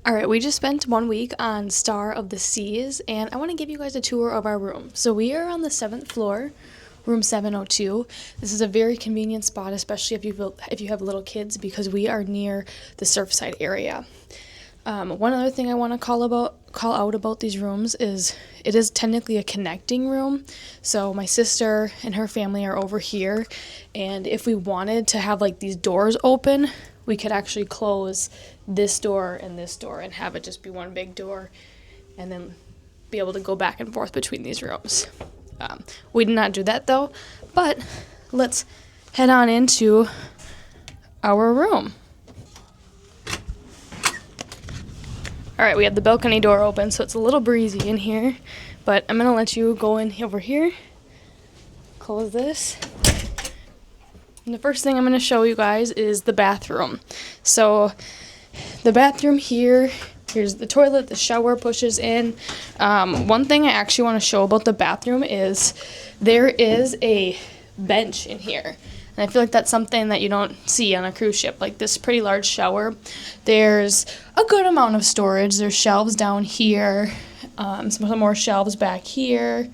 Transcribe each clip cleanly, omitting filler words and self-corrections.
All right, we just spent 1 week on Star of the Seas, and I want to give you guys a tour of our room. So we are on the 7th floor, room 702. This is a very convenient spot, especially if you have little kids, because we are near the Surfside area. One other thing I want to call out about these rooms is it is technically a connecting room. So my sister and her family are over here, and if we wanted to have like these doors open, we could actually close this door and have it just be one big door, and then be able to go back and forth between these rooms. We did not do that though, but let's head on into our room. All right, we have the balcony door open, so it's a little breezy in here, but I'm gonna let you go in over here, close this. And the first thing I'm gonna show you guys is the bathroom. So the bathroom here's the toilet, the shower pushes in. One thing I actually want to show about the bathroom is there is a bench in here. And I feel like that's something that you don't see on a cruise ship, like this pretty large shower. There's a good amount of storage. There's shelves down here, some more shelves back here.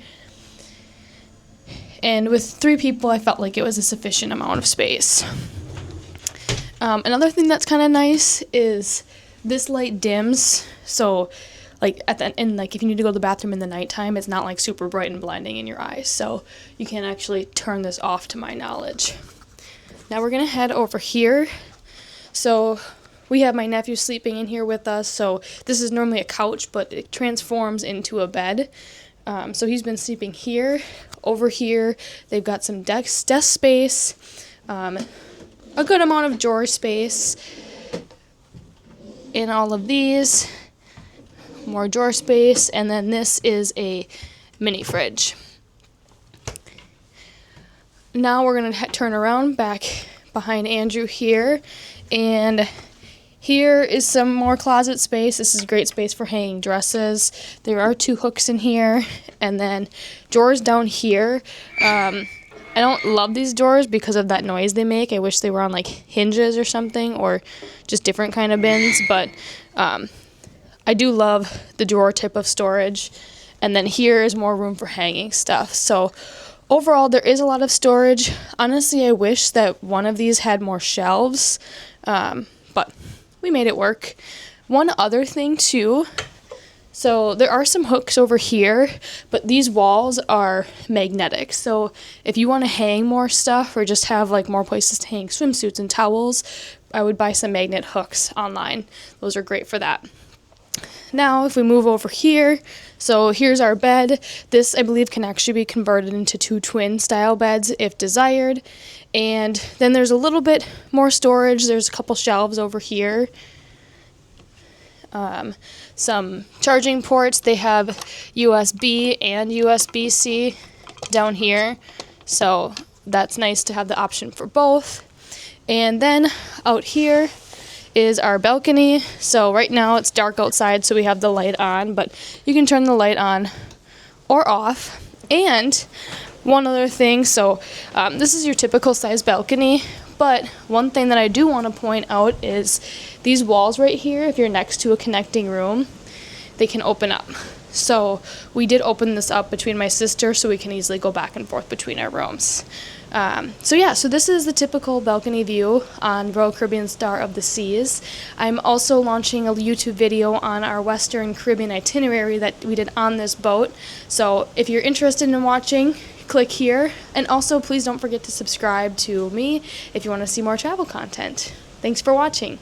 And with 3 people, I felt like it was a sufficient amount of space. Another thing that's kind of nice is this light dims, so like at the end, like if you need to go to the bathroom in the nighttime, it's not like super bright and blinding in your eyes, so you can actually turn this off, to my knowledge. Now we're gonna head over here. So we have my nephew sleeping in here with us. So this is normally a couch, but it transforms into a bed. So he's been sleeping here. Over here, they've got some desk space, a good amount of drawer space in all of these, more drawer space, and then this is a mini fridge. Now we're going to turn around back behind Andrew here, and here is some more closet space. This is a great space for hanging dresses. There are 2 hooks in here, and then drawers down here. I don't love these drawers because of that noise they make. I wish they were on like hinges or something, or just different kind of bins, but I do love the drawer type of storage. And then here is more room for hanging stuff. So overall, there is a lot of storage. Honestly, I wish that one of these had more shelves, but we made it work. One other thing too, so there are some hooks over here, but these walls are magnetic. So if you want to hang more stuff or just have like more places to hang swimsuits and towels, I would buy some magnet hooks online. Those are great for that. Now, if we move over here, so here's our bed. This, I believe, can actually be converted into 2 twin style beds if desired. And then there's a little bit more storage. There's a couple shelves over here. Some charging ports. They have USB and USB-C down here. So that's nice to have the option for both. And then out here is our balcony. So right now it's dark outside, so we have the light on, but you can turn the light on or off. And one other thing, so this is your typical size balcony, but one thing that I do want to point out is these walls right here, if you're next to a connecting room, they can open up. So we did open this up between my sister so we can easily go back and forth between our rooms. So this is the typical balcony view on Royal Caribbean Star of the Seas. I'm also launching a YouTube video on our Western Caribbean itinerary that we did on this boat. So if you're interested in watching, click here. And also, please don't forget to subscribe to me if you want to see more travel content. Thanks for watching.